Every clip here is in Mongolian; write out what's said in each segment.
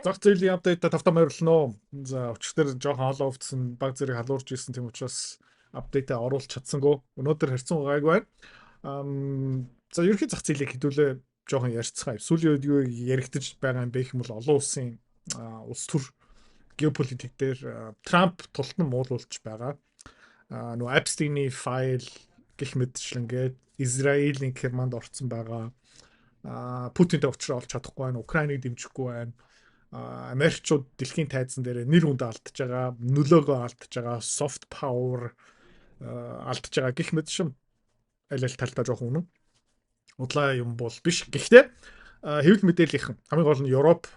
Зах зээлийн апдейт тавтам байрлал нөө. За өчигдөр жоохон хоолоо өвдсөн баг зэрэг халуурж исэн тийм учраас апдейтээ оруулах чадсангүй. Өнөөдөр харьцан гайг байна. За ерөнхий зах зээлийг хэдүүлээ жоохон ярьцгаая. Сүүлийн үед юу яригдж байгаа юм бэ гэх юм бол олон улсын улс төр геополитик дээр Трамп тултан муулуулж байгаа. Нөө Epstein-ийн файл гэх мэтчлэнгээд Израилийн керманд орцсон байгаа. Путинтэй уулзраа олж чадахгүй байна. Украиныг дэмжихгүй байна. Америкчууд дэлхийн тайзан дээр нэр хүнд алдж байгаа, нөлөөгөө алдж байгаа, soft power алдж байгаа гэх мэт шим аль талтаа жоохон үнэн. Удлаа юм бол биш. Гэхдээ хэвлэл мэдээллийнхэн хамгийн гол нь Европ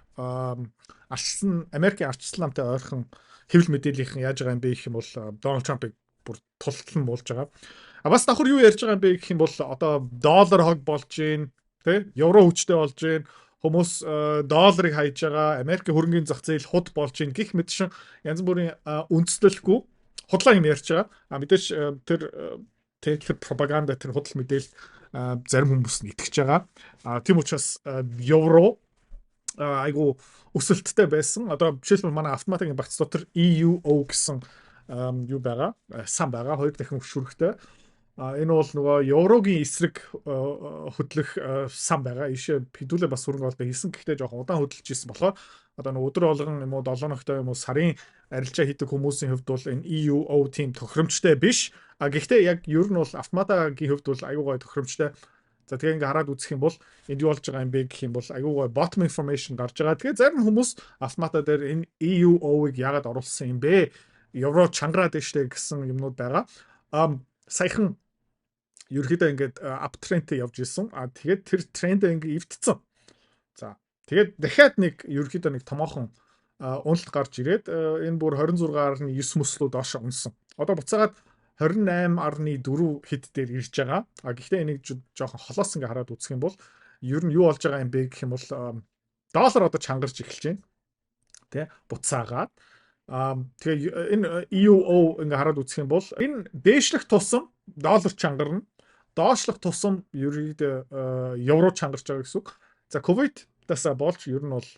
арчсан Америкийн арчсан намтай ойрхон хэвлэл мэдээллийнхэн яаж байгаа юм бэ гэх юм бол Дональд Трампыг бүр тултлан муулж байгаа. Бас давхар юу ярьж байгаа юм бэ гэх юм бол одоо доллар хог болж гин, тэ? Евро хүчтэй болж гин. Хүмүүс долларыг хайж байгаа, Америкийн хөрөнгөний зах зээл худ болж гин гэх мэт шин янз бүрийн үндэслэлгүй худлаа юм ярьж байгаа. Мэдээж тэр пропаганда тэр худал мэдээлэл зарим хүмүүс нь итгэж байгаа. Тийм учраас евро айгу өсөлттэй байсан. Одоо жишээлбэл манай автоматикийн багц дотор EUO гэсэн юу байгаа? Сан байгаа. Хоёр дахин хөшүүрэгтэй. Энэ бол нөгөө еврогийн эсрэг хөдлөх сан байгаа. Ишээ хэдүүлээ бас хөрөнгө оруулалт хийсэн. Гэхдээ жоохон удаан хөдөлж ирсэн болохоор одоо нөгөө өдөр болгон юм уу 7 ногтой юм уу сарын арилжаа хийдэг хүмүүсийн хувьд бол энэ EUO team тохиромжтой биш. Гэхдээ яг ер нь бол автоматагийн хувьд бол аюу гой тохиромжтой. За тэгээ ингээ хараад үзэх юм бол энд юу болж байгаа юм бэ гэх юм бол аюу гой bottom information гарч байгаа. Тэгээ зарим хүмүүс автомата дээр энэ EUO-ыг яагаад оруулсан юм бэ? Евро чангараад штэ гэсэн юмнууд байгаа. Саяхан ерөөхдөө ингээд аптрендтэй явж исэн. Тэгээд тэр трендээ ингээд эвдсэн. За тэгээд дахиад нэг ерөөхдөө нэг томоохон уналт гарч ирээд энэ бүр 26.9 мөслөө доош унсан. Одоо буцаагаад 28.4 хэд дээр ирж байгаа. Гэхдээ энийг жоохон холоос ингээд хараад үзэх юм бол ер нь юу болж байгаа юм бэ гэх юм бол доллар одоо чангарч эхэлж байна. Тэ буцаагаад тэгээ энэ EUO ингээ хараад үзэх юм бол энэ дээшлэх тусам доллар чангарна. Доошлох тусам ерөөдөө евро чангарч байгаа гэсэн үг. За ковидаас болж ер нь бол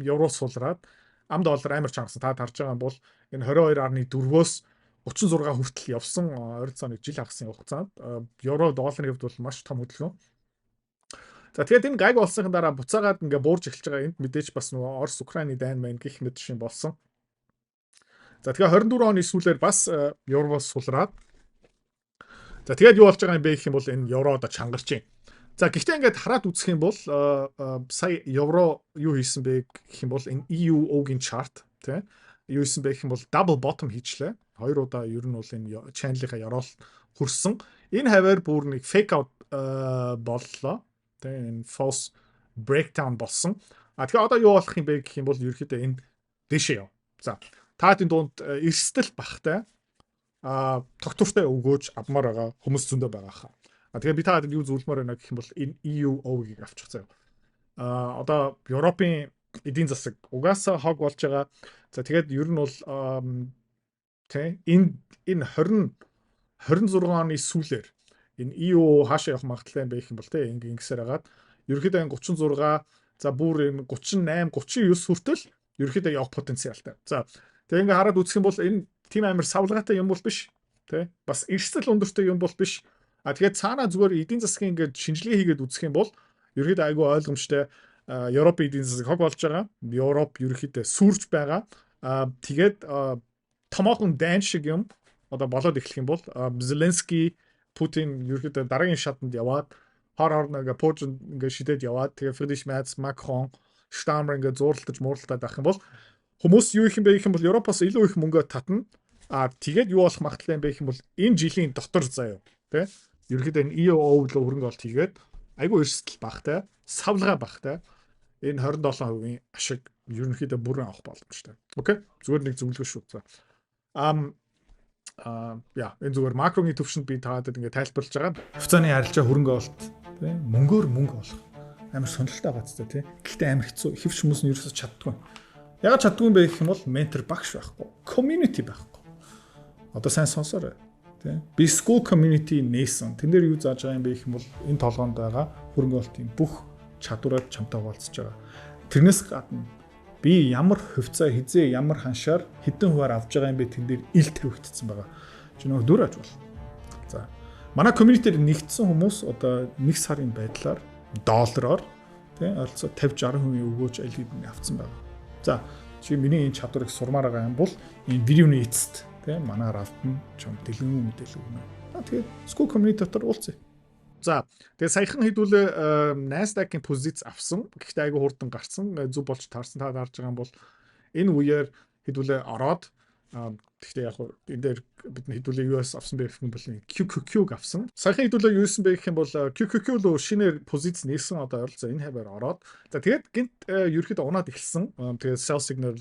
евро сулраад ам доллар амар чангарсан. Та харж байгаа бол энэ 22.4-өөс 36 хүртэл явсан 20 цааныг жил хагасны хугацаанд евро долларын хувьд бол маш том хөдөлгөөн. За тэгээд энэ гайг болсныхан дараа буцаагаад ингээ буурж эхэлж байгаа. Энд мэдээж бас нөгөө Орос Украины дайн мэн гих мэт шин болсон. За тэгэхээр 24 оны сүүлээр бас евро сулраад. За тэгээд юу болж байгаа юм бэ гэх юм бол энэ евро одоо чангарч байна. За гэхдээ ингээд хараад үзэх юм бол сая евро юу хийсэн бэ гэх юм бол энэ EUO-гийн чарт тий юу хийсэн бэ гэх юм бол double bottom хийчлээ. Хоёр удаа ер нь бол энэ channel-ийнхаа яроол хүрсэн. Энэ хаваар бүр нэг fake out боллоо. Тий энэ false breakdown болсон. Тэгэхээр одоо юу болох юм бэ гэх юм бол ерөөхдөө энэ дэшээ яв. За таатын дунд эрсдэл багтай тогтвортой өгөөж авмаар байгаа хүмүүс зөндөө байгаа хаа. Тэгэхээр би таад юу зөвлөмөр байна гэх юм бол энэ EUO-ийг авчих заяа. Одоо Европын эдийн засаг угаасаа хог болж байгаа. За тэгээд ер нь бол тэ энэ 26 оны сүүлээр энэ EUO хаашаа явах магадлалтай юм бэ гэх юм бол тэ ингэсээр хагаад ерөөхдөө энэ 36 за бүр энэ 38 39 хүртэл ерөөхдөө явах потенциалтай. За тэгээ ингээ хараад үзэх юм бол энэ тийм амар савлгаатай юм бол биш. Тэ бас эрсдэл өндөртэй юм бол биш. Тэгээд цаанаа зүгээр эдийн засгийн ингээд шинжилгээ хийгээд үзэх юм бол ерөөхдөө айгүй ойлгомжтой Европын эдийн засаг хог болж байгаа. Европ ерөөхдөө сүрж байгаа. Тэгээд томоохон дайн шиг юм одоо болоод эхлэх юм бол Зеленский, Путин ерөөхдөө дараагийн шатанд яваад хор ингээ Путин ингээ шидэд яваад тэгээ Фридрих Мерц, Макрон, Штаммер ингээ зууралтаж муурлаад байх юм бол хүмүүс юу их юм бэ гэх юм бол Европоос илүү их мөнгө татна. Тэгээд юу болох магадлалтай юм бэ гэх юм бол энэ жилийн дотор заяа тий ерөөхдөө энэ EUO руу хөрөнгө оруулалт хийгээд айгүй эрсдэл багтай, савлгаа багтай энэ 27% ашиг ерөнхийдөө бүрэн авах боломжтой. Окей? Зүгээр нэг зөвлөгөө шүү. За. Энэ зүгээр макрогийн төвшөнд би таадаг ингээ тайлбарлаж байгаа. Хуцааны арилжаа хөрөнгө оруулалт тий мөнгөөр мөнгө олох амар сонирхолтой байцтай тий. Гэхдээ амар хэцүү. Хэвч хүмүүс нь ерөөсөж чаддгүй. Ягаад чаддгүй юм бэ гэх юм бол ментор багш байхгүй, community байхгүй. Одоо сайн сонсоорой. Тэ. Би school community нээсэн. Тэн дээр юу зааж байгаа юм бэ гэх юм бол энэ толгоонд байгаа хөрөнгө оруулалтын бүх чадвараар чамтай хуваалцаж байгаа. Тэрнээс гадна би ямар хувьцаа хизээ ямар ханшаар хэдэн хуваар авж байгаа юм бэ тэн дээр ил тавигдсан байгаа. Чи нөгөө дүр аж бол. За. Манай community-ээр нэгдсэн хүмүүс одоо 1 сарын байдлаар доллараар тий ойролцоо 50-60% өгөөж аль хэдийн авцсан байгаа. За, чи миний энэ чадварыг сурмаар байгаа юм бол энэ видеоны эцэст тий манаар автна чам дэлгэн мэдээлэл өгнө. Тэгээд school community дотор уулзъя. За, тэгээд саяхан хэдүүлээ Nasdaq-ийн позиц авсан. Гэхдээ айгүй хурдан гарсан. Зүг болж таарсан. Та харж байгаа юм бол энэ үеэр хэдүүлээ ороод гэхдээ яг энэ дээр бид хэдүүлээ US авсан байх юм бол QQQ-г авсан. Саяхан хэдүүлээ юусэн бэ гэх юм бол QQQ руу шинээр позиц нээсэн одоо ойролцоо энэ хаваар ороод. За тэгээд гинт ерөөхдөө унаад эхэлсэн. Тэгээд sell signal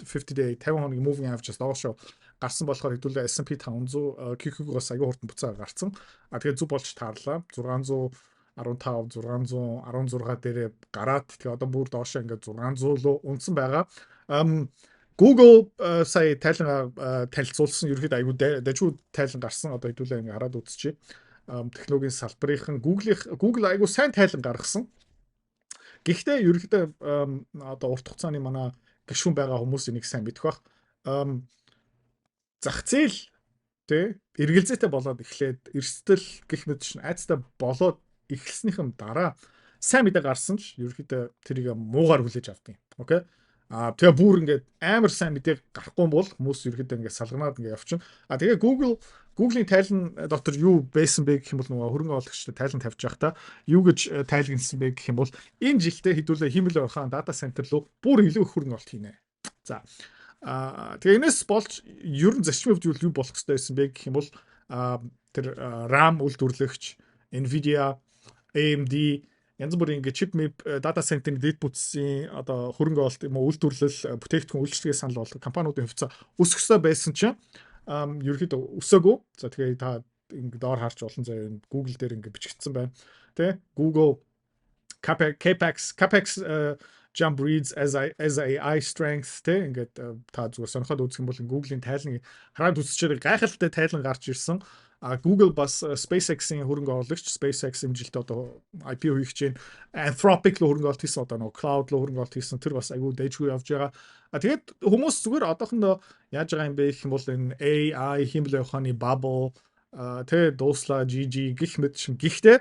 50 day 50 хоногийн moving average-аас доошо гарсан болохоор хэдүүлээ S&P 500 QQQ-гоос аягүй хурдан буцаа гарсан. Тэгээд зүг болж таарлаа. 615 616 дээрээ гараад тэгээд одоо бүр доошо ингээд 600 руу унсан байгаа. Google сая танилцуулсан ерөөхдөө аягүй дажгүй тайлан гарсан. Одоо хэдүүлээ ингээд хараад үзчихье. Технологийн салбарынхан Google аягүй сайн тайлан гаргасан. Гэхдээ ерөөхдөө одоо урт хугацааны манай гишүүн байгаа хүмүүс энийг сайн мэдэх бах. Зах зээл тий эргэлзээтэй болоод эхлээд эрсдэл гэх мэт чинь айцтай болоод эхэлснийхэн дараа сайн мэдээ гарсан ч ерөөхдөө тэрийг муугаар хүлээж авдаг юм. Окей. Тэгээ бүр ингээд амар сайн мэдээ гарахгүй бол хүмүүс ерөөхдөө ингээд салганаад ингээд явчихна. Тэгээ Google-ийн тайлан дотор юу байсан бэ гэх юм бол нөгөө хөрөнгө оруулагчтай тайлан тавьж явах та юу гэж тайлгнсан бэ гэх юм бол энэ жилдээ хэдүүлээ химэл орхон дата центр руу бүр илүү их хөрөнгө оруулалт хийнэ. За тэгээ энэс болж ер нь зарчмын хувьд юу болох хэрэгтэй байсан бэ гэх юм бол тэр RAM үйлдвэрлэгч Nvidia, AMD янз бүрийн ингээ chip data center-ийн дэд бүтцийн одоо хөрөнгө оруулалт юм уу үйлдвэрлэл бүтээгдэхүүн үйлчлэгээ санал болгох компаниудын хувьцаа өсөх ёстой байсан чинь ерөөхдөө өсөөгүй. За тэгээ та ингээ доор харж олон заяа Google дээр ингээ бичигдсэн байна. Тэ Google Capex jump breeds as AI strength тэ ингээд та зүгээр сонирхоод үзэх юм бол Google-ийн тайлан хараад үзчихээр гайхалтай тайлан гарч ирсэн. Google бас SpaceX-ийн хөрөнгө оруулагч SpaceX хэмжилтээ одоо IPO хийх гэж Anthropic руу хөрөнгө оруулалт хийсэн одоо нөгөө Cloud руу хөрөнгө оруулалт хийсэн тэр бас айгүй дэжгүй явж байгаа. Тэгээд хүмүүс зүгээр одоохондоо яаж байгаа юм бэ гэх юм бол энэ AI хэмлэл ухааны bubble тэ дууслаа GG гих мэт шин гихтээ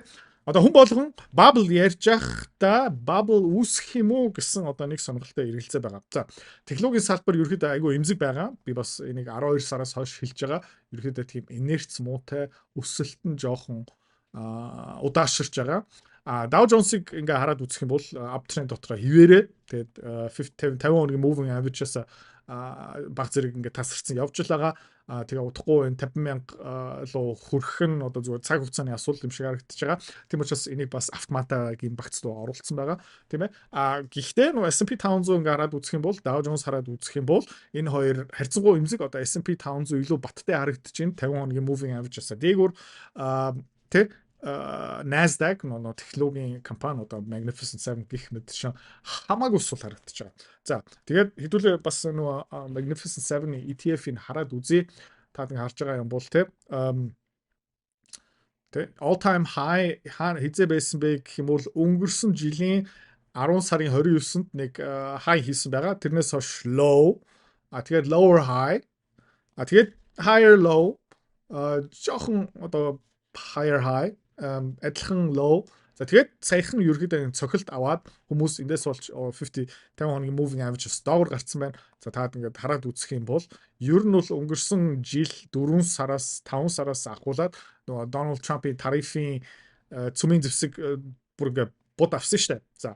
одоо хүн болгон bubble ярьж байхдаа bubble үүсэх юм уу гэсэн одоо нэг сонирхолтой эргэлзээ байгаа. За технологийн салбар ерөөхдөө айгүй эмзэг байгаа. Би бас энийг 12 сараас хойш хэлж байгаа. Ерөөхдөө тийм инерц муутай өсөлт нь жоохон удаашрж байгаа. Dow Jones-ыг ингээ хараад үзэх юм бол uptrend дотроо хിവэрээ тэгээд 50 хоногийн moving average-аас баг зэрэг ингээ тасарсан явж байгаа. Тэгээ удахгүй энэ 50,000 руу хүрэх нь одоо зүгээр цаг хугацааны асуудал юм шиг харагдаж байгаа. Тийм учраас энийг бас автоматагийн багц руу оруулсан байгаа. Тийм ээ. Гэхдээ нөгөө S&P 500 ингээ хараад үзэх юм бол Dow Jones хараад үзэх юм бол энэ хоёр харьцангуй эмзэг одоо S&P 500 илүү баттай харагдаж байна. 50 хоногийн moving average-аас дээгүүр тэ Nasdaq нөгөө технологийн компани одоо Magnificent 7 гэх мэт шин хамаагүй сул харагдаж байгаа. За тэгээд хэдүүлээ бас нөгөө Magnificent 7-ийн ETF-ийг хараад үзье. Та ингэ харж байгаа юм бол тэ all time high хизээ байсан бэ гэх юм бол өнгөрсөн жилийн 10 сарын 29-нд нэг high хийсэн байгаа. Тэрнээс хойш low. Тэгээд lower high. Тэгээд higher low. Жохон одоо higher high адилхан low. За тэгээд саяхан ерөөхдөө цохилт аваад хүмүүс эндээс болж 50 хоногийн moving average-с доогор гарцсан байна. За таад ингээд хараад үзэх юм бол ер нь бол өнгөрсөн жил 4 сараас 5 сараас ахуулаад нөгөө Donald Trump-ийн тарифын цөмийн зэвсэг бүр ингээд бод авсан шүү дээ. За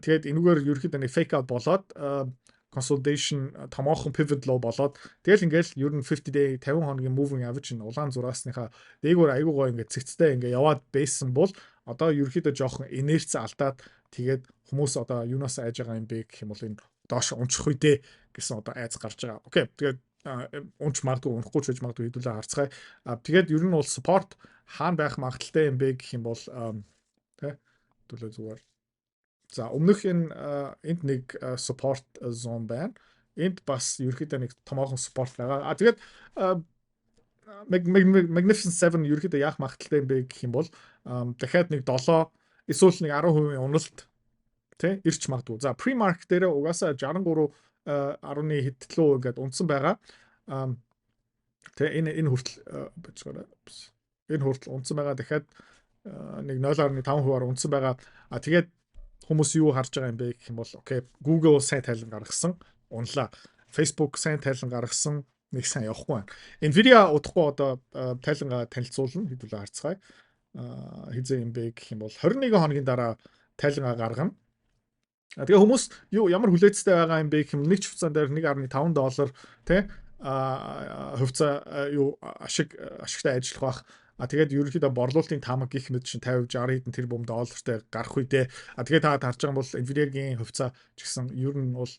тэгээд энэгээр ерөөхдөө нэг fake out болоод consolidation томоохон pivot low болоод тэгэл ингээл ер нь 50 day 50 хоногийн moving average нь улаан зураасныхаа дээгүүр аягүй гоо ингээд цэгцтэй ингээд яваад байсан бол одоо ерөөхдөө жоохон инерц алдаад тэгээд хүмүүс одоо юунаас айж байгаа юм бэ гэх юм бол энэ доош унчих үедээ гэсэн одоо айц гарч байгаа. Окей. Тэгээд унч магадгүй унахгүй ч гэж магадгүй хэдүүлээ харцгаая. Тэгээд ер нь бол support хаана байх магадaltaй юм бэ гэх юм бол тэ хэдүүлээ зүгээр. За өмнөх энд нэг support zone байна. Энд бас ерөөхдөө нэг томоохон support байгаа. Тэгээд Magnificent 7 ерөөхдөө яах магадaltaй юм бэ гэх юм бол дахиад нэг 7 эсвэл нэг 10% уналт Тэ ирч магадгүй. За pre-market дээр угаасаа 63 10-ны хэдтлөө ингээд унтсан байгаа. Тэ энэ хүртэл бачгаараа энэ хүртэл унтсан байгаа. Дахиад нэг 0.5%-аар унтсан байгаа. Тэгээд хүмүүс юу харж байгаа юм бэ гэх юм бол окей, Google сайн тайлан гаргасан, унлаа. Facebook сайн тайлан гаргасан, нэг сайн явахгүй байна. Nvidia удахгүй одоо тайлангаа танилцуулна, хэдүүлээ харцгаая. Хизээ юм бэ гэх юм бол 21 хоногийн дараа тайлангаа гаргана. Тэгээ хүмүүс ямар хүлээцтэй байгаа юм бэ гэх юм нэг хувьцаан дээр $1.5 тий хувьцаа ашигтай ажиллах бах. Тэгээд ерөнхийдөө борлуулалтын таамаг гэх мэт чинь 50 60 хэдэн тэрбум доллартай гарах үедээ тэгээд та харж байгаа бол Nvidia-гийн хувьцаа ч гэсэн ер нь бол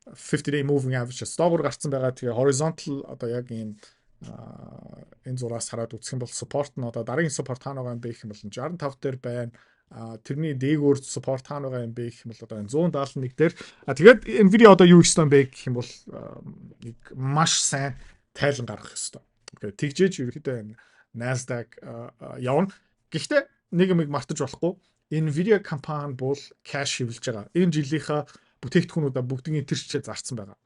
50-day moving average доогуур гарцсан байгаа. Тэгээ horizontal одоо яг ийм энэ зураас хараад үзэх юм бол support нь одоо дараагийн support хаана байгаа юм бэ гэх юм бол 65 дээр байна. Тэрний дээгүүр support хаана байгаа юм бэ гэх юм бол одоо 171 дээр. Тэгээд Nvidia одоо юу хийсэн бэ гэх юм бол нэг маш сайн тайлан гаргах ёстой. Окей, тэгжээж ерөөхдөө энэ Nasdaq явна. Гэхдээ нэг юм мартаж болохгүй. Nvidia компани бол cash хөвлөж байгаа. Энэ жилийнхаа бүтээгдэхүүнүүдээ бүгдийн тэр чигээр зарцсан байгаа.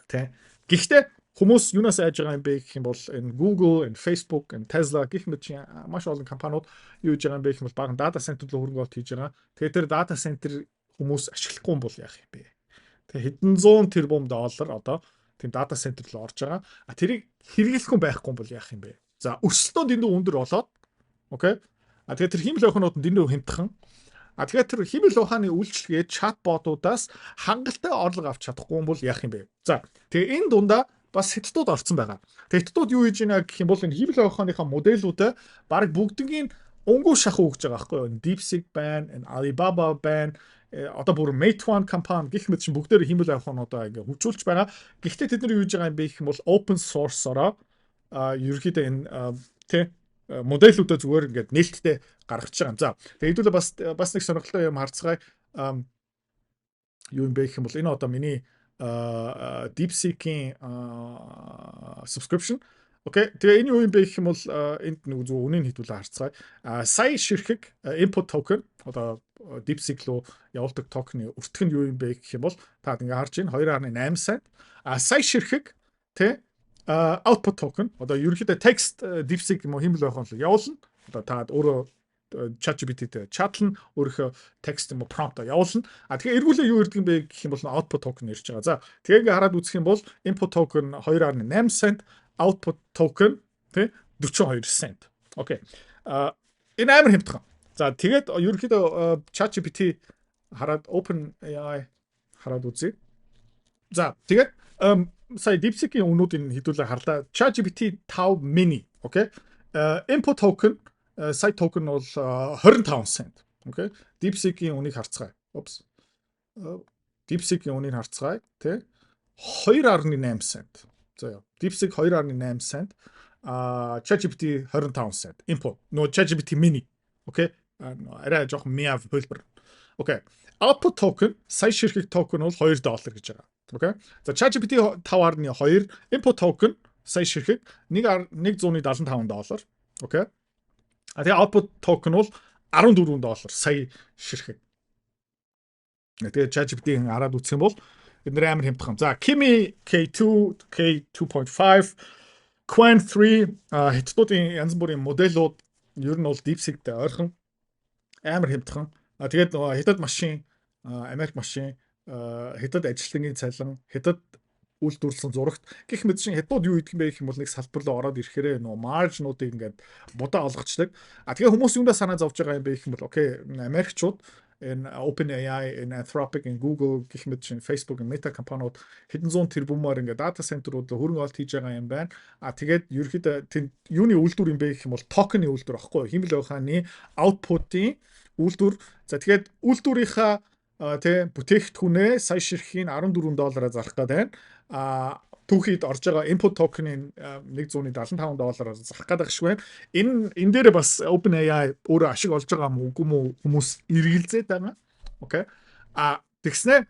Тэ. Гэхдээ хүмүүс юунаас айж байгаа юм бэ гэх юм бол энэ Google, энэ Facebook, энэ Tesla гэх мэт маш олон компаниуд юу хийж байгаа юм бэ гэх юм бол баган дата центр руу хөрөнгө оруулалт хийж байгаа. Тэгэхээр тэр дата центр хүмүүс ашиглахгүй юм бол яах юм бэ? Тэгээ хэдэн зуун тэрбум доллар одоо тийм дата центр руу орж байгаа. Тэрийг хэрэглэхгүй байхгүй юм бол яах юм бэ? За өрсөлдөөн дэндүү өндөр болоод окей. Тэгэхээр тэр хиймэл ухаанууд нь дэндүү хямдхан. Тэгэхээр тэр хиймэл ухааны үйлчлэгээ чатботуудаас хангалттай орлого авч чадахгүй юм бол яах юм бэ? За тэгээ энэ дундаа бас хятадууд орцсон байгаа. Тэгээ хятадууд юу хийж байна гэх юм бол энэ хиймэл ухааныхаа модельүүдээ баг бүгднийг өнгөө шахуу гэж байгаа байхгүй юу? DeepSeek байна, энэ Alibaba байна, одоо бүр Meituan компани гэх мэт чинь бүгдээр хиймэл ухаануудаа ингээ хөгжүүлж байгаа. Гэхдээ тэд нар юу хийж байгаа юм бэ гэх юм бол open source-ороо ерөөхдөө энэ тэ модельүүдээ зүгээр ингээд нээлттэй гаргаж байгаа юм. За тэгээ хэдүүлээ бас нэг сонирхолтой юм харцгаая. Юу юм бэ гэх юм бол энэ одоо миний DeepSeek-ийн subscription. Окей. Тэгээ энэ юу юм бэ гэх юм бол энд нэг зөв үнийн хэдүүлээ харцгаая. Сая ширхэг input token одоо DeepSeek руу явуулдаг токены өртгөх нь юу юм бэ гэх юм бол та ингээ харж байна 2.8 цент. Сая ширхэг тэ output token одоо ерөнхийдөө text DeepSeek юм уу хиймэл байх нь явуулна. Одоо та өөрөө ChatGPT-тэй чатлан өөрийнхөө text юм уу prompt явуулна. Тэгэхээр эргүүлээ юу ирдэг юм бэ гэх юм бол output token ирж байгаа. За тэгээ ингээ хараад үзэх юм бол input token 2.8 cent, output token тэ 42 cent. Окей. Энэ амар хямдхан. За тэгээд ерөнхийдөө ChatGPT хараад OpenAI хараад үзье. За тэгээд сая DeepSeek-ийн үнүүдийг хэдүүлээ харлаа. ChatGPT 5 mini, окей. Input token site token бол 25 cent. Окей. DeepSeek-ийн үнийг харцгаая. Oops. DeepSeek-ийн үнийг харцгаая, тэ 2.8 cent. За DeepSeek 2.8 cent. ChatGPT 25 cent. Input. No ChatGPT mini. Окей. Арай жоох мяв хөлбөр. Окей. Output token сая ширхэг токен бол $2 гэж байгаа. Окей. За ChatGPT 5.2 input token сая ширхэг $175. Окей. Тэгээ output token бол $14 сая ширхэг. Тэгээ ChatGPT-ийн хараад үзэх юм бол эдгээр амар хямдхан. За Kimi K2, K2.5, Qwen 3 хятадуудын янз бүрийн модельүүд ер нь бол DeepSeek-тэй ойрхон амар хямдхан. Тэгээд хятад машин, Америк машин, хятад ажилтны цалин, хятад үйлдвэрлэсэн зурагт гэх мэт чинь хятад юу хийдэг юм бэ гэх юм бол нэг салбар руу ороод ирэхээр нөө маржнуудыг ингээд будаа олгочдаг. Тэгээ хүмүүс юундаа санаа зовж байгаа юм бэ гэх юм бол окей, Америкчууд энэ OpenAI, энэ Anthropic, энэ Google гэх мэт чинь Facebook, Meta компаниуд хэдэн зуун тэрбумаар ингээд дата центрууд хөрөнгө оруулалт хийж байгаа юм байна. Тэгээд ерөөхдөө юуны үйлдвэр юм бэ гэх юм бол токены үйлдвэр аахгүй юу? Хиймэл ухааны output-ийн үйлдвэр. За тэгээд үйлдвэрийнхаа тэ бүтээгдэхүүнээ сая ширхгийн $14 зарах гэдэг байна. Түүхийд орж байгаа input token-ийн $175 зарах гэдэг шиг байна. Энэ дээр бас OpenAI өөрөө ашиг олж байгаа юм уу үгүй мүү хүмүүс эргэлзээд байгаа. Окей. Тэгснэ.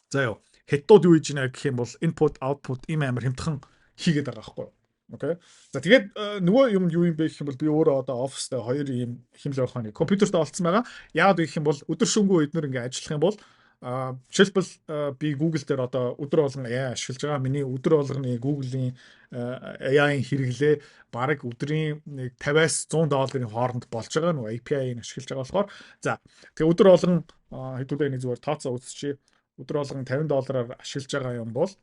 За ёо. Хятадууд юу хийж байна гэх юм бол input output ийм амар хямдхан хийгээд байгаа байхгүй юу? Окей. За тэгээд нөгөө юм юу юм бэ гэх юм бол би өөрөө одоо оффист хоёр ийм хэмжээ ухааны компьютерт олцсон байгаа. Яагаад гэх юм бол өдөр шөнөгүй эднэр ингээ ажиллах юм бол жишээлбэл би Google дээр одоо өдөр болгон AI ашиглаж байгаа. Миний өдөр болгоны Google-ийн AI-ийн хэрэглээ бараг өдрийн нэг 50-аас $100 хооронд болж байгаа. Нөгөө API-ийг ашиглаж байгаа болохоор за тэгээ өдөр болгон хэдүүлээ нэг зүгээр тооцоо үзчихье. Өдөр болгон $50-аар ашиглаж байгаа юм бол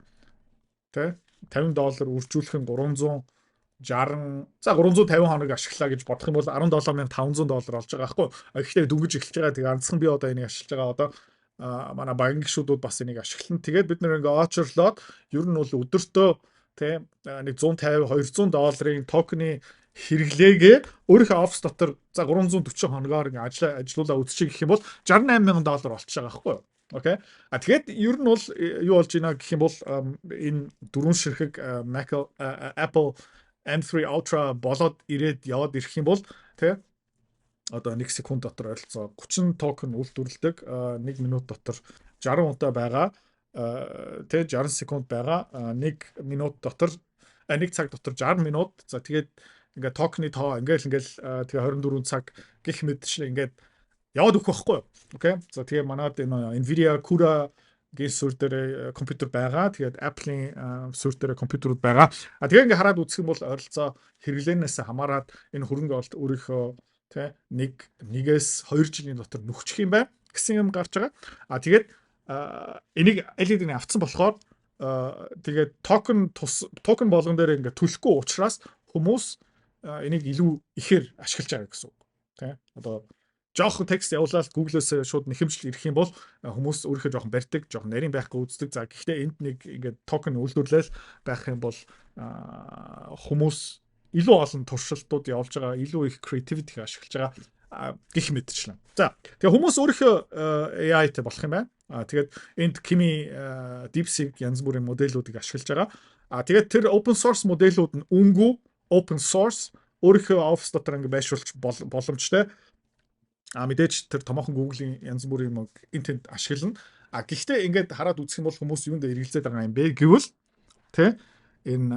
тэ $50 үржүүлэх нь 360 за 350 хоног ашиглаа гэж бодох юм бол $17,500 болж байгаа байхгүй. Гэхдээ дөнгөж эхэлж байгаа. Тэгээ ганцхан би одоо энийг ашиглаж байгаа одоо манай багийн гишүүдүүд бас энийг ашиглана. Тэгээд бид нэр ингээ очрлоод ер нь бол өдөртөө тэ нэг $150-200 токены хэрэглээгээ өөрийнхөө офис дотор за 340 хоногоор ингээ ажиллуулаа үзчих гэх юм бол $68,000 болчихж байгаа байхгүй юу? Окей. Тэгээд ер нь бол юу болж байна гэх юм бол энэ дөрвөн ширхэг Apple M3 Ultra болоод ирээд яваад ирэх юм бол тий одоо 1 секунд дотор ойролцоо 30 токен үйлдвэрлэдэг 1 минут дотор 60 удаа байгаа тий 60 секунд байгаа 1 минут дотор 1 цаг дотор 60 минут за тэгээд ингээ токены тоо ингээл тэгээ 24 цаг гих мэдчлээ ингээд яваад өгөх байхгүй юу. Окей. За тэгээ манад энэ Nvidia CUDA гийн суурь дээр компьютер байгаа. Тэгээд Apple-ийн суурь дээр компьютерүүд байгаа. Тэгээ ингээ хараад үзэх юм бол ойролцоо хэрэглээнээс хамаарат энэ хөрөнгө олт өөрийнхөө тэ нэгээс 2 жилийн дотор нөхчих юм байна гэсэн юм гарч байгаа. Тэгээд энийг LED-ийг авцсан болохоор тэгээд токен болгон дээр ингээ төлөхгүй учраас хүмүүс энийг илүү ихээр ашиглаж байгаа гэсэн үг. Тэ одоо жоох текст явуулаад Google-ээс шууд нэхэмжил ирэх юм бол хүмүүс өөрийнхөө жоохон барьдаг, жоохон нарийн байхгүй үздэг. За гэхдээ энд нэг ингээд токен үйлдвэрлэл байх юм бол хүмүүс илүү олон туршилтууд явуулж байгаа, илүү их creativity ашиглаж байгаа гэх мэтчлэн. За тэгээ хүмүүс өөрийнхөө AI-тэй болох юм байна. Тэгээд энд Kimi DeepSeek янз бүрийн модельүүдийг ашиглаж байгаа. Тэгээд тэр open source модельүүд нь үнгүй open source өөрийнхөө офис дотор ингээд байршуулж боломжтой. Мэдээж тэр томоохон Google-ийн янз бүрийн юм интент ашиглана. Гэхдээ ингээд хараад үзэх юм бол хүмүүс юунд эргэлзээд байгаа юм бэ гэвэл тэ энэ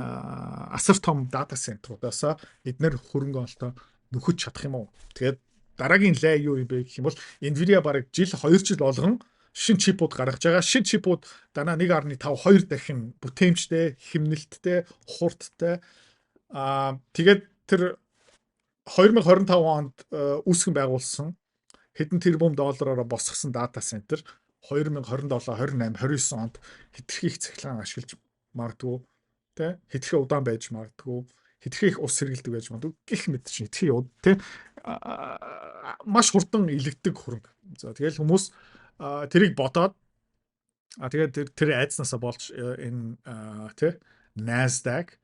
асар том дата центруудаасаа эднэр хөрөнгө олтоо нөхөж чадах юм уу? Тэгээд дараагийн лай юу юм бэ гэх юм бол Nvidia бараг жил 2 жил болгон шин чипүүд гаргаж байгаа. Шин чипүүд данаа 1.5 2 дахин бүтээмжтэй, хэмнэлттэй, хурдтай. Тэгээд тэр 2025 онд үүсгэн байгуулсан хэдэн тэрбум доллараар босгосон дата центр 2027, 28, 29 онд хэтэрхий их цахилгаан ашиглаж магадгүй тэ хэтэрхий удаан байж магадгүй хэтэрхий их ус сэргэлдэг байж магадгүй гэх мэт чинь хэтэрхий тэ маш хурдан илэгдэг хөрөнгө. За тэгэл хүмүүс тэрийг бодоод тэгээд тэр айдснаасаа болж энэ тэ Nasdaq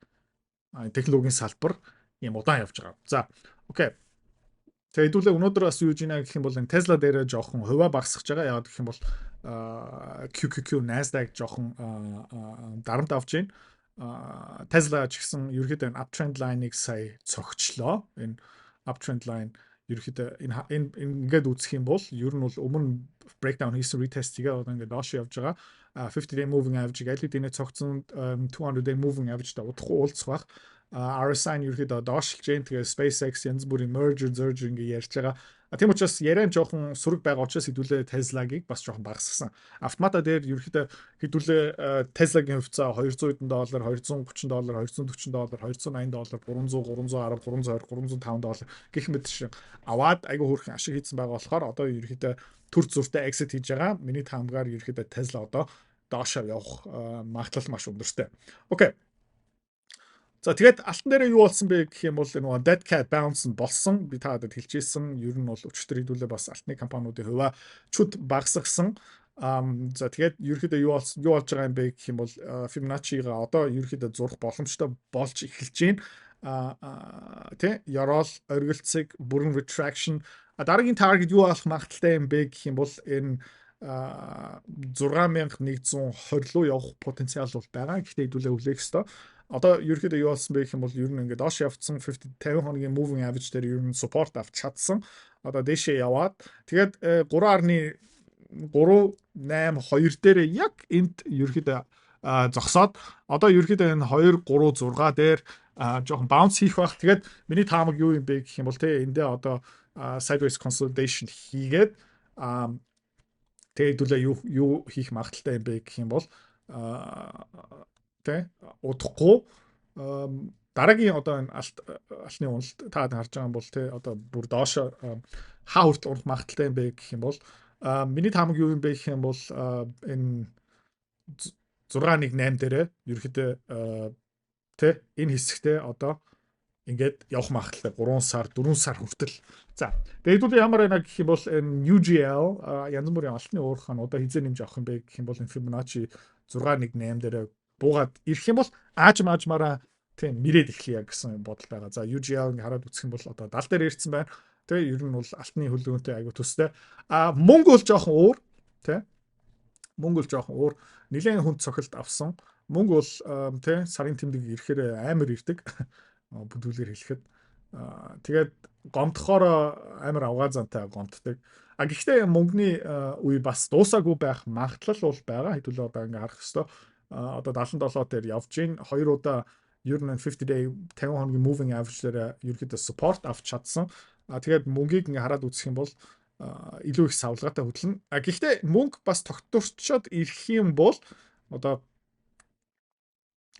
технологийн салбар ийм удаан явж байгаа. За окей. Тэгээ хэдүүлээ өнөөдөр бас юу гэж гэх юм бол энэ Tesla дээр жоохон хуваа багасгаж байгаа. Яагаад гэх юм бол QQQ Nasdaq жоохон дарамт авч байна. Tesla ч гэсэн ерөөхдөө энэ uptrend line-ыг сая цогчлоо. Энэ uptrend line ерөөхдөө энэ ингээд үзэх юм бол ер нь бол өмнө breakdown хийсэн retest хийгээ одоо ингээд доош явж байгаа. 50-day moving average-ийг LED-ний цогцсон 200-day moving average-тай удахгүй уулзах байх. RSI ерөөхдөө доошлж जैन тэгээ SpaceX янз бүрийн merger ингээ ярьж байгаа. Тийм учраас яриан жоохон сөрөг байгаа учраас хэдүүлээ Tesla-ыг бас жоохон багасгасан. Автомата дээр ерөөхдөө хэдүүлээ Tesla-гийн хувьцаа $200, $230, $240, $280, $300, $310, $320, $305 гэх мэт шиг аваад айгүй хөөрхөн ашиг хийсэн байгаа болохоор одоо ерөөхдөө төр зүртэй exit хийж байгаа. Миний таамгаар ерөөхдөө Tesla одоо доошоо явах магадлал маш өндөртэй. Окей. За тэгээд алтан дээр юу болсон бэ гэх юм бол нөгөө Dead Cat Bounce нь болсон. Би та надад хэлчихсэн. Ер нь бол өчтөр хэдүүлээ бас алтны компаниудын хуваа чуд багасгсан. За тэгээд ерөөхдөө юу болж байгаа юм бэ гэх юм бол Fibonacci-га одоо ерөөхдөө зурх боломжтой болж эхэлж байна. Тэ Ярол оргилцэг бүрэн retraction дараагийн target юу болох магадaltaй юм бэ гэх юм бол энэ 6120 руу явах потенциал бол байгаа. Гэхдээ хэдүүлээ хүлээх ёстой. Одоо ерөөхдөө юу болсон бэ гэх юм бол ер нь ингээд доош явцсан 50 хоногийн moving average дээр ер нь support авч чадсан. Одоо дээшээ яваад тэгээд 3.382 дээр яг энд ерөөхдөө зогсоод одоо ерөөхдөө энэ 236 дээр жоохон bounce хийх байх. Тэгээд миний таамаг юу юм бэ гэх юм бол те эндээ одоо sideways consolidation хийгээд тэгээд хэдүүлээ юу хийх магадaltaй юм бэ гэх юм бол тэ удахгүй дараагийн одоо энэ алтны уналт та харж байгаа юм бол тэ одоо бүр доошо хаа хүртэл урах магадaltaй юм бэ гэх юм бол миний таамаг юу юм бэ гэх юм бол энэ 618 дээрээ ерөөхдөө тэ энэ хэсэгтээ одоо ингээд явах магадaltaй 3 сар 4 сар хүртэл. За тэгээд хэдүүлээ ямар байна гэх юм бол энэ UGL янз бүрийн алтны уурхайн одоо хизээ нэмж авах юм бэ гэх юм бол энэ Fibonacci 618 дээрээ буугаад ирэх юм бол аажмаараа тийм мэрээд эхлэе гэсэн бодол байгаа. За UGL-ыг хараад үзэх юм бол одоо 70 дээр ирсэн байна. Тэгээ ер нь бол алтны хөлөөнтэй айгу төстэй. Мөнгө бол жоохон уур тий. Мөнгө бол жоохон уур. Нилээн хүнд цохилт авсан. Мөнгө бол тий сарын тэмдэг ирэхээр амар ирдэг. Бүдүүлгээр хэлэхэд. Тэгээд гомдохоор амар авгаа зантай гомддаг. Гэхдээ мөнгөний үе бас дуусаагүй байх магадлал бол байгаа. Хэдүүлээ одоо ингээ харах хэвээр одоо 77 дээр явж гин 2 удаа ер нь 50 day 50 хоногийн moving average дээр ерөөдөө support авч чадсан. Тэгээд мөнгийг ингээ хараад үзэх юм бол илүү их савлгаатай хөдлөн. Гэхдээ мөнгө бас тогтворчод ирэх юм бол одоо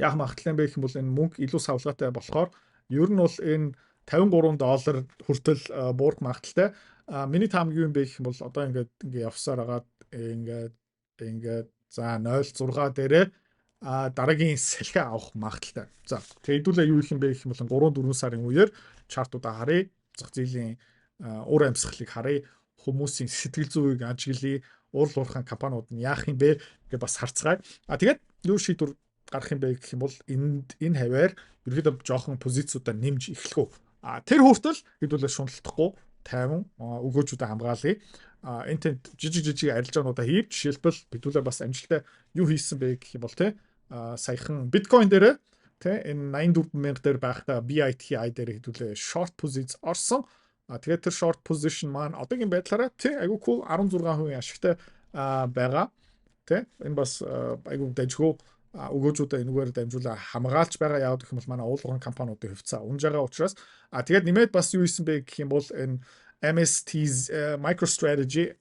яах магадлал юм бэ гэх юм бол энэ мөнгө илүү савлгаатай болохоор ер нь бол энэ $53 хүртэл буурах магадлалтай. Миний таамаг юу юм бэ гэх юм бол одоо ингээ явсаар агаад ингээд за 0.6 дээрээ дараагийн салхи авах магадлалтай. За тэгээд хэдүүлээ юу их юм бэ гэх юм бол 3-4 сарын үеэр чартуудаа харъя. Зах зээлийн уур амьсгалыг харъя. Хүмүүсийн сэтгэл зүйн ажиглыг уурал уурхайн компаниуд нь яах юм бэ гэж бас харцгаая. Тэгээд юу шийдвэр гарах юм бэ гэх юм бол энэ хаваар ерөөдөө жоохон позициудаа нэмж эхлэх үү. Тэр хүртэл хэдүүлээ шуналтахгүй тайван өгөөжүүдэд хамгаалъя. Энтэнд жижиг арилжаануудаа хийж жишээлбэл хэдүүлээ бас амжилттай юу хийсэн бэ гэх юм бол те саяхан биткойн дээр те энэ 84,000 дээр байхдаа BITI дээр хэдүүлээ short position орсон. Тэгээд тэр short position маань одоогийн байдлаараа тий айгу cool 16% ашигтай байгаа. Тий энэ бас айгу дайггүй өгөөжүүдээ энэгээр дамжуулаа хамгаалж байгаа. Яг гэх юм бол манай уулгын компаниудын хөвцөө унж байгаа учраас тэгээд нэмээд бас юу хийсэн бэ гэх юм бол энэ MST's MicroStrategy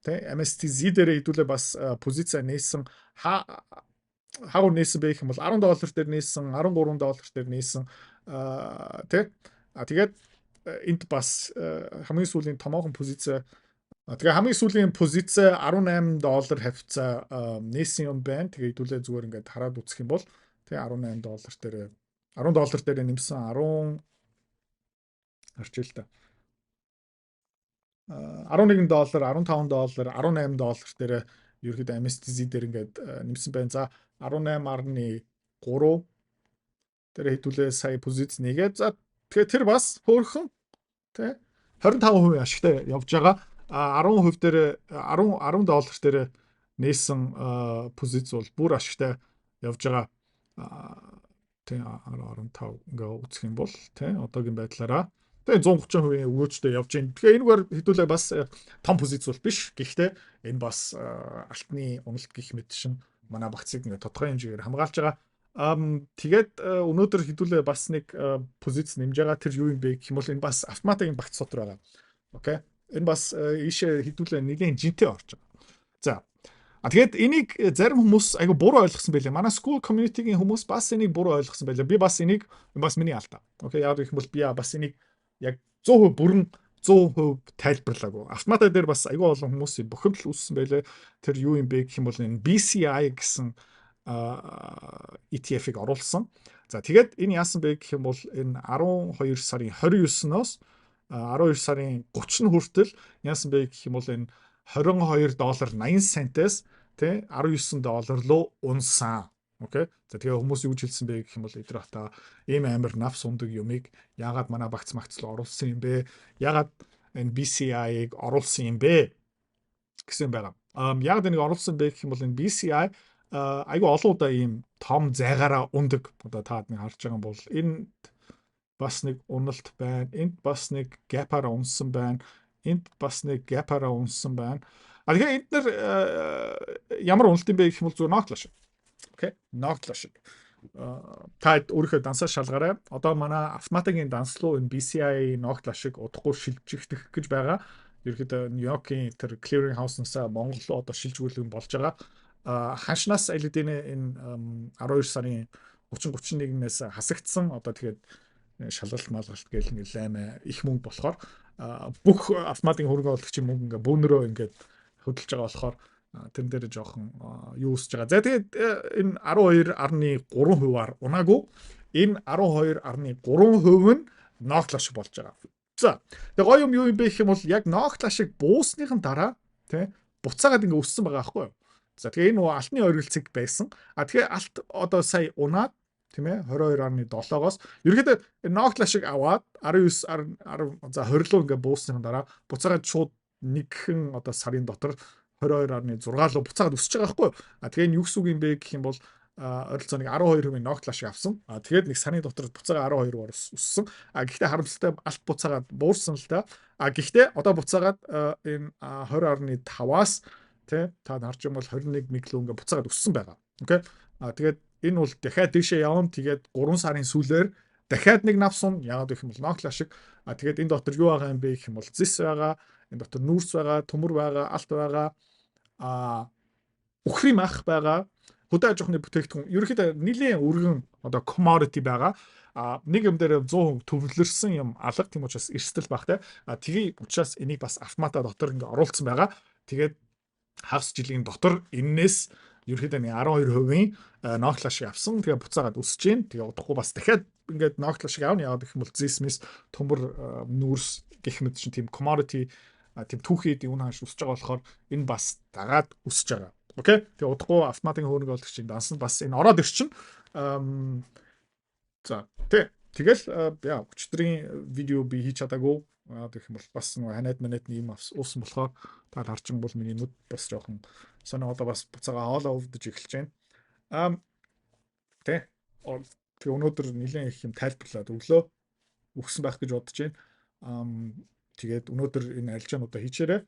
тий MSTZ дээр хэдүүлээ бас позиц нээсэн хаагур нээсэн бэ гэх юм бол $10 дээр нээсэн, $13 дээр нээсэн тий тэгээд энд бас хамгийн сүүлийн томоохон позиц тэгээ хамгийн сүүлийн позиц $18 хавцаа нээсэн юм байна. Тэгээ хэдүүлээ зүгээр ингээд хараад үзэх юм бол тэгээ $18 дээр $10 дээр нэмсэн 10 орчил та $11, $15, $18 дээр ерөөхдөө MSTZ дээр ингээд нэмсэн байна. За 18.3 дээр хэдүүлээ сая позиц нэгээд за тэгээ тэр бас хөөрхөн тий 25% ашигтай явж байгаа. 10% дээр $10 дээр нээсэн позиц бол бүр ашигтай явж байгаа. Тий 15 ингээ үзэх юм бол тий одоогийн байдлаараа тэгээ 130% өгөөжтэй явж байна. Тэгэхээр энэгээр хэдүүлээ бас том позиц бол биш. Гэхдээ энэ бас алтны уналт гих мэт шин манай багцыг ингээ тодорхой хэмжээгээр хамгаалж байгаа. Тэгээд өнөөдөр хэдүүлээ бас нэг позиц нэмж байгаа. Тэр юу юм бэ гэх юм бол энэ бас автоматикийн багц сотор байгаа. Окей. Энэ бас ийшээ хэдүүлээ нэгэн жинтэй орж байгаа. За. Тэгээд энийг зарим хүмүүс айгу буруу ойлгосон байлээ. Манай school community-гийн хүмүүс бас энийг буруу ойлгосон байлээ. Би бас энийг бас миний алдаа. Окей. Яг гэх юм бол би бас энийг яг 100% бүрэн 100% тайлбарлаагүй. Автомата дээр бас айгүй олон хүмүүсийн бохирдол үүссэн байлээ. Тэр юу юм бэ гэх юм бол энэ BCI гэсэн ETF-ийг оруулсан. За тэгээд энэ яасан бэ гэх юм бол энэ 12 сарын 29-ноос 12 сарын 30-ны хүртэл яасан бэ гэх юм бол энэ $22.80 тий $19 руу унсан. Окей. За тэгээ хүмүүс юу хэлсэн бэ гэх юм бол эдрэх та ийм амар навс ундаг юмыг яагаад манай багц магцлал оруулсан юм бэ? Яагаад энэ BCI-ыг оруулсан юм бэ гэсэн байгаа. Яагаад энийг оруулсан бэ гэх юм бол энэ BCI айгүй олон удаа ийм том зайгаараа ундаг. Одоо та нэг харж байгаа юм бол энэ бас нэг уналт байна. Энд бас нэг gap-аараа унсан байна. Энд бас нэг gap-аараа унсан байна. Тэгэхээр энд нар ямар уналт юм бэ гэх юм бол зүгээр ногтлоо шиг. Окей. Ногтлоо шиг. та өөрийнхөө дансаа шалгаарай. Одоо манай автоматикийн данс руу энэ BCI Noctla шиг удахгүй шилжигдэх гэж байгаа. Ерөнхийдөө Нью-Йоркийн тэр clearing house-наас Монгол руу одоо шилжүүлэх болж байгаа. Ханшнаас LED-ний энэ 12 сарын 30-31-ээс хасагдсан. Одоо тэгээд шалгалт малгалт гээл ингээл аймаа их мөнгө болохоор бүх автоматикийн хөрөнгө оруулагчийн мөнгө ингээ бөөнөрөө ингээд хөдөлж байгаа болохоор тэрэн дээр жоохон юу усж байгаа. За тэгээд энэ 12.3%-аар унаагүй. Энэ 12.3% нь Noctla шиг болж байгаа. За. Тэгээд гоё юм юу юм бэ гэх юм бол яг Noctla шиг буусныхан дараа тий буцаагаад ингээ өссөн байгаа байхгүй юу? За тэгээд энэ алтны оргилцэг байсан. Тэгэхээр алт одоо сая унаад тийм ээ 22.7-оос ерөөдөө Noctla шиг аваад 19 10 за 20 руу ингээ буусныхан дараа буцаагаад шууд нэгхэн одоо сарын дотор 22.6 руу буцаагаад өсөж байгаа байхгүй юу? Тэгээ энэ юу гэсэн үг юм бэ гэх юм бол ойролцоог 12% Noctla шиг авсан. Тэгээд нэг сарын дотор буцаагаа 12%-аар өссөн. Гэхдээ харамсалтай алт буцаагаад буурсан л та. Гэхдээ одоо буцаагаад энэ 20.5-аас тий та харж юм бол 21 мега ингээ буцаагаад өссөн байгаа. Окей. Тэгээд энэ бол дахиад дэшээ явна. Тэгээд 3 сарын сүүлээр дахиад нэг навсан. Яагаад гэх юм бол Noctla шиг. Тэгээд энэ дотор юу байгаа юм бэ гэх юм бол зис байгаа. Энэ дотор нүүрс байгаа, төмөр байгаа, алт байгаа. Үхрийн мах байгаа. Хөдөө аж ахуйн бүтээгдэхүүн ерөнхийдөө нэлийн өргөн одоо commodity байгаа. Нэг юм дээр 100% төвлөрсөн юм алга тийм учраас эрсдэл багтай. Тэгээ учраас энийг бас автомата дотор ингээ оруулсан байгаа. Тэгээд хагас жилийн дотор энээс ерөнхийдөө 12%-ийн Noctla шиг авсан. Тэгээ буцаагаад өсөж гин. Тэгээ удахгүй бас дахиад ингээд Noctla шиг аавна яагаад гэх юм бол зисмис төмөр нүүрс гэх мэт чинь тийм commodity тийм түүхийд юун хааш өсөж байгаа болохоор энэ бас дагаад өсөж байгаа. Окей. Тэгээ удахгүй автоматикийн хөрөнгө оруулагчийн данс нь бас энэ ороод ирчин. За тэгэл яа өчтөрийн видео би хийж чадаагүй. Гэх юм бол бас ханаад манайд ийм уусан болохоор та харчин бол миний нүд бас жоохон сонио одоо бас буцаага хоолоо өвдөж эхэлж байна. Тэгээ өнөөдөр нэлээд их юм тайлбарлаад өглөө өгсөн байх гэж бодож байна. Тэгээд өнөөдөр энэ арилжаануудаа хийчээрэй.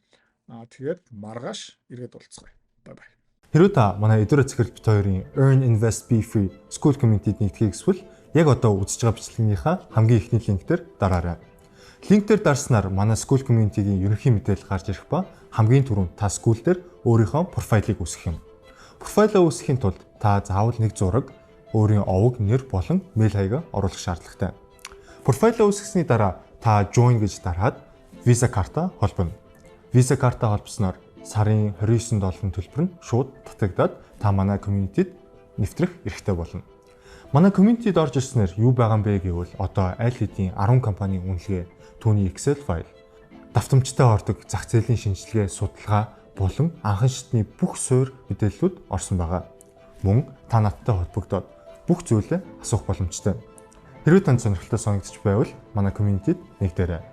Тэгээд маргааш иргэд уулзцгаая. Bye bye. Хэрвээ та манай Эдүрэ Цэцэрлэг бит хоёрын Earn Invest Be Free School Community-д нэгдэхийг хүсвэл яг одоо үзэж байгаа бичлэгийнхаа хамгийн ихний линк дээр дараарай. Линк дээр дарснаар манай School Community-гийн ерөнхий мэдээлэл гарч ирэх ба хамгийн түрүүнд та school дээр өөрийнхөө профайлыг үүсгэх юм. Профайлаа үүсгэхийн тулд та заавал нэг зураг, өөрийн овог, нэр болон мэйл хаягаа оруулах шаардлагатай. Профайлаа үүсгэсний дараа та join гэж дараад Visa карта холбоно. Visa карта холбосноор сарын $29 төлбөр нь шууд татагдаад та манай community-д нэвтрэх эрхтэй болно. Манай community-д орж ирснээр юу байгаа юм бэ гэвэл одоо аль хэдийн 10 компанийн үнэлгээ, түүний Excel файл, давтамжтай ордог зах зээлийн шинжилгээ, судалгаа болон анхан шатны бүх суур мэдээллүүд орсон байгаа. Мөн та надтай холбогдоод бүх зүйлээ асуух боломжтой. Хэрвээ танд сонирхолтой санагдчих байвал манай community-д нэгдээрэй.